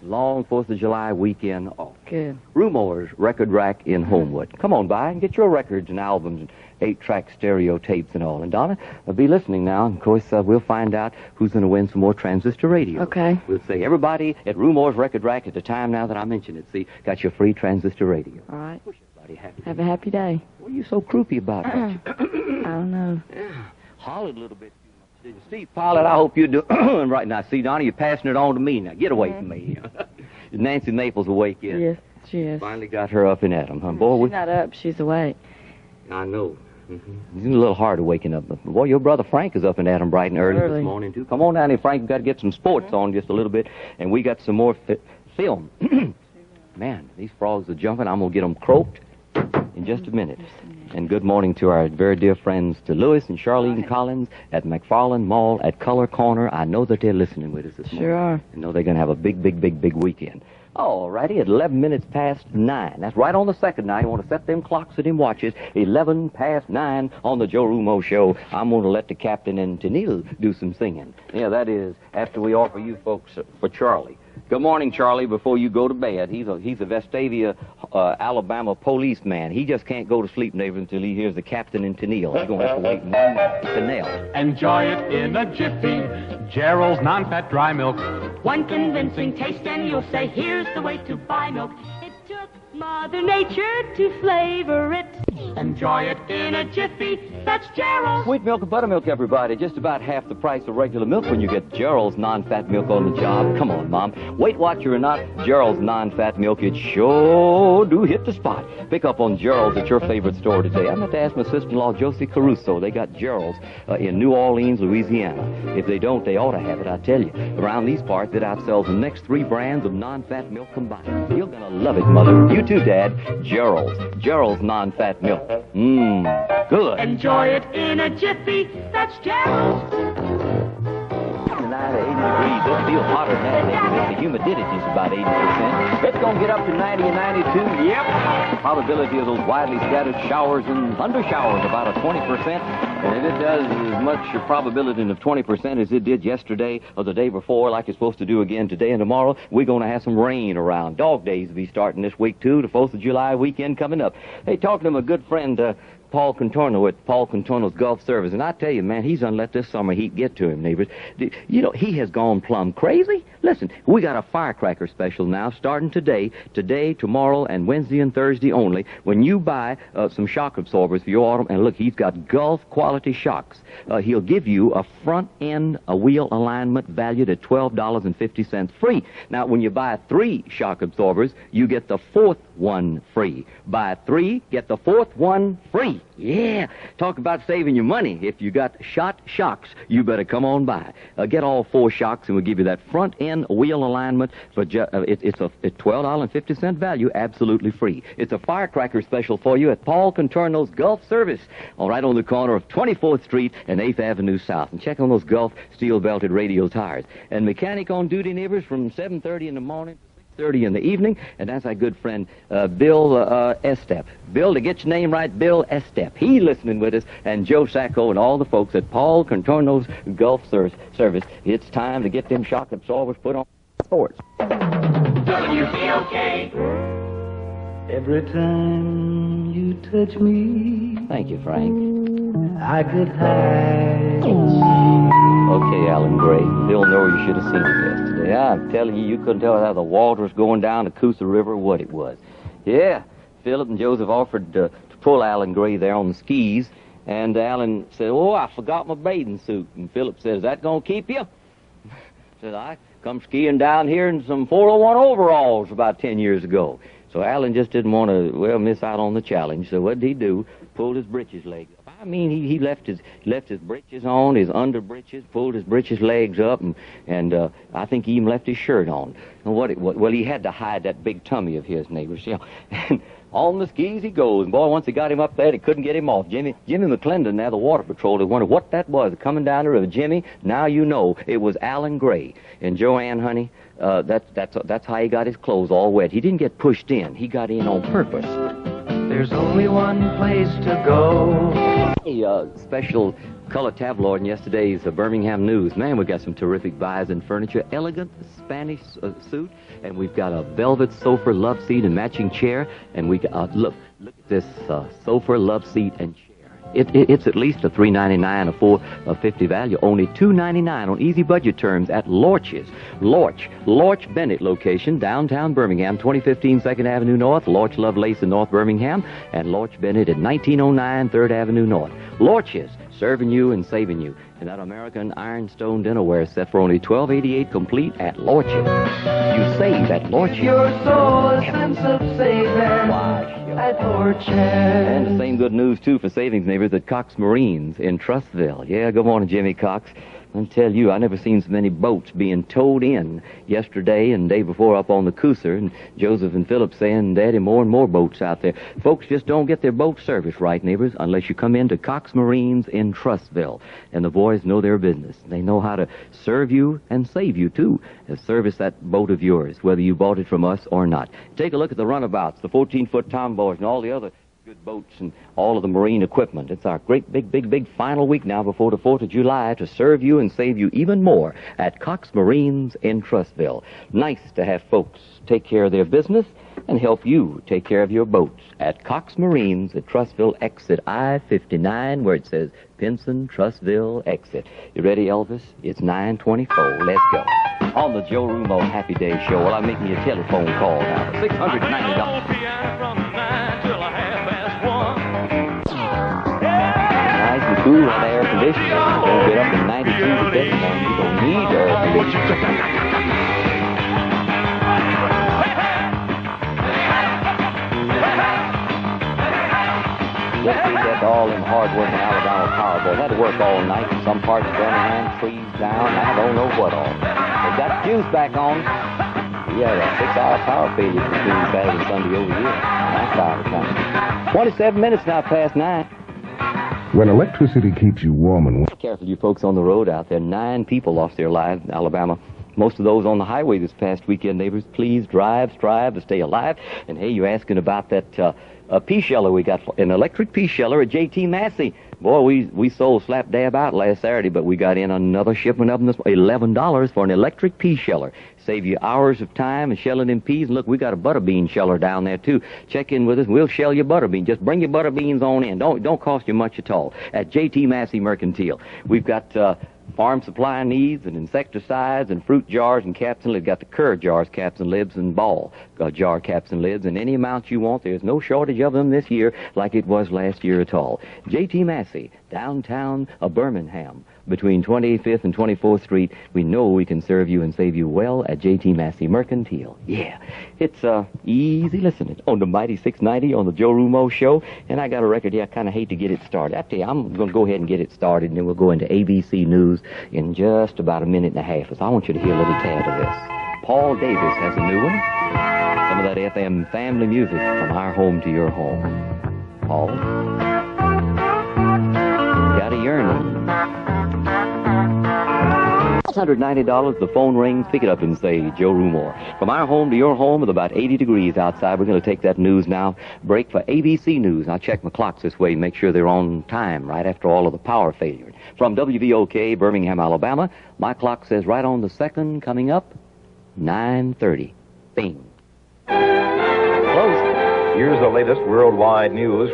Long 4th of July weekend off. Good. Rumore's Record Rack in Homewood. Come on by and get your records and albums and 8-track stereo tapes and all. And Donna, be listening now. And of course, we'll find out who's going to win some more transistor radio. Okay. We'll say, everybody at Rumore's Record Rack at the time now that I mention it, see, got your free transistor radio. All right. Wish everybody happy. Have a happy day. What are you so croupy about? I don't know. Yeah. Hollered a little bit. Steve Pilot, I hope you're doing right now. See, Donna, you're passing it on to me now. Get away from me. Is Nancy Maples awake yet? Yes, she is. Finally got her up and at 'em, huh? Boy, She's not up. She's awake. I know. It's a little hard to waking up. But boy, your brother Frank is up and at 'em bright and early this morning, too. Come on down here, Frank. We've got to get some sports on just a little bit. And we got some more film. Man, these frogs are jumping. I'm going to get them croaked in just a minute. And good morning to our very dear friends, to Lewis and Charlene Collins at McFarland Mall at Color Corner. I know that they're listening with us this morning. Sure are. I know they're going to have a big weekend. All righty, at 11 minutes past 9. That's right on the second now. You want to set them clocks and them watches. 11 past 9 on the Joe Rumo Show. I'm going to let the captain and Tennille do some singing. Yeah, that is after we offer you folks for Charlie. Good morning, Charlie, before you go to bed. He's a Vestavia, Alabama policeman. He just can't go to sleep, neighbor, until he hears the captain and Tennille. He's going to have to wait 1 month to nail. Enjoy it in a jiffy. Gerald's non-fat dry milk. One convincing taste and you'll say, here's the way to buy milk. It took Mother Nature to flavor it. Enjoy it in a jiffy. That's Gerald's. Sweet milk and buttermilk, everybody. Just about half the price of regular milk when you get Gerald's non-fat milk on the job. Come on, Mom. Weight Watcher or not, Gerald's non-fat milk, it sure do hit the spot. Pick up on Gerald's at your favorite store today. I'm going to ask my sister-in-law, Josie Caruso. They got Gerald's in New Orleans, Louisiana. If they don't, they ought to have it, I tell you. Around these parts, it outsells the next 3 brands of non-fat milk combined. You're going to love it, Mother. You too, Dad. Gerald's. Gerald's non-fat milk. Mmm, good. Enjoy it in a jiffy. That's Gerald's. Tonight at 80 degrees. It'll feel hotter than that. The humidity is about 80%. It's going to get up to 90 and 92. Yep. Probability of those widely scattered showers and thunder showers about a 20%. And if it does as much probability of 20% as it did yesterday or the day before, like it's supposed to do again today and tomorrow, we're going to have some rain around. Dog days will be starting this week, too. The 4th of July weekend coming up. Hey, talking to my good friend, Paul Contorno at Paul Contorno's Golf Service. And I tell you, man, he's unlet this summer heat get to him, neighbors. You know, he has gone plumb crazy. Listen, we got a firecracker special now starting today, tomorrow, and Wednesday and Thursday only. When you buy some shock absorbers for your auto, and look, he's got Gulf quality shocks. He'll give you a front end wheel alignment valued at $12.50 free. Now, when you buy 3 shock absorbers, you get the 4th one free. Buy 3, get the 4th one free. Yeah, talk about saving your money. If you got shot shocks, you better come on by. Get all 4 shocks, and we'll give you that front end wheel alignment for it's a $12.50 value, absolutely free. It's a firecracker special for you at Paul Contorno's Gulf Service, all right on the corner of 24th Street and 8th Avenue South. And check on those Gulf steel-belted radial tires. And mechanic on duty, neighbors, from 7:30 in the morning. 30 in the evening, and that's our good friend Bill Estep. Bill, to get your name right, Bill Estep. He's listening with us, and Joe Sacco and all the folks at Paul Contorno's Gulf Service. It's time to get them shock absorbers put on sports. WVOK. Every time you touch me, Thank you, Frank. I get high. Okay, Alan Gray. Bill Norrie, you should have seen it yesterday. I'm telling you, you couldn't tell how the water was going down the Coosa River what it was. Yeah, Philip and Joseph offered to pull Alan Gray there on the skis, and Alan said, "Oh, I forgot my bathing suit." And Philip said, "Is that going to keep you?" Said, "I come skiing down here in some 401 overalls about 10 years ago." So Alan just didn't want to, miss out on the challenge. So what did he do? Pulled his britches legs up. I mean, he left his britches on, his under britches, pulled his britches legs up, and I think he even left his shirt on. And well, he had to hide that big tummy of his, neighbors, you know. And on the skis he goes. And boy, once he got him up there, they couldn't get him off. Jimmy McClendon, now the water patrol, they wondered what that was coming down the river. Jimmy, now you know it was Alan Gray. And Joanne, honey, that's how he got his clothes all wet. He didn't get pushed in. He got in on purpose. There's only one place to go. A special color tabloid in yesterday's Birmingham News. Man, we got some terrific buys in furniture. Elegant Spanish suit, and we've got a velvet sofa, love seat, and matching chair. And we got look at this sofa, love seat, and chair. It's at least a $3.99, a $4.50 value. Only $2.99 on easy budget terms at Lorch's. Lorch Bennett location, downtown Birmingham, 2015 2nd Avenue North. Lorch Love Lace in North Birmingham, and Lorch Bennett at 1909 3rd Avenue North. Lorch's, serving you and saving you. And that American ironstone dinnerware set for only $12.88 complete at Lorch's. You save at Lorch's. Your soul a sense of saving at Lorch's. And the same good news, too, for savings neighbors at Cox Marines in Trustville. Yeah, good morning, Jimmy Cox. I'll tell you, I never seen so many boats being towed in yesterday and the day before up on the Cooser. And Joseph and Philip saying, Daddy, more and more boats out there. Folks just don't get their boat service right, neighbors, unless you come into Cox Marines in Trustville. And the boys know their business. They know how to serve you and save you, too, and service that boat of yours, whether you bought it from us or not. Take a look at the runabouts, the 14-foot tomboys, and all the other good boats and all of the marine equipment. It's our great big final week now before the 4th of July to serve you and save you even more at Cox Marines in Trustville. Nice to have folks take care of their business and help you take care of your boats at Cox Marines at Trustville exit I-59, where it says Pinson Trustville exit. You ready, Elvis? It's 9:24. Let's go. On the Joe Rumo Happy Day Show, well, I'm making you a telephone call now. $690. Nice and cool and air conditioning. Don't get up to 92 today, man. You don't need air conditioning. Just feed that to all them hard-working Alabama power boys. Had to work all night in some parts of Birmingham, trees down, I don't know what all. They got the juice back on. We had a 6-hour power failure between Saturday and Sunday over here. Nice hour time. 27 minutes now past 9. When electricity keeps you warm and... Careful, you folks on the road out there. 9 people lost their lives in Alabama. Most of those on the highway this past weekend, neighbors. Please strive to stay alive. And hey, you're asking about that pea sheller we got, an electric pea sheller at J.T. Massey. Boy, we sold slap dab out last Saturday, but we got in another shipment of them, $11 for an electric pea sheller. Save you hours of time and shelling in peas. And look, we got a butter bean sheller down there, too. Check in with us, and we'll shell your butter bean. Just bring your butter beans on in. Don't cost you much at all. At J.T. Massey Mercantile. We've got farm supply needs and insecticides and fruit jars and caps and lids. Got the Kerr jars, caps and lids, and ball jar caps and lids, and any amount you want. There's no shortage of them this year like it was last year at all. J.T. Massey, downtown of Birmingham, between 25th and 24th Street. We know we can serve you and save you well at J.T. Massey Mercantile. Yeah, it's easy listening on the Mighty 690 on the Joe Rumo Show. And I got a record here. I kind of hate to get it started. I tell you, I'm going to go ahead and get it started, and then we'll go into ABC News in just about a minute and a half. So I want you to hear a little tad of this. Paul Davis has a new one. Some of that FM family music from our home to your home. Paul, got a yearning. $190, the phone rings, pick it up and say, Joe Rumore. From our home to your home with about 80 degrees outside, we're going to take that news now. Break for ABC News. I'll check my clocks this way, make sure they're on time right after all of the power failure. From WVOK, Birmingham, Alabama, my clock says right on the second, coming up, 9:30. Bing. Here's the latest worldwide news.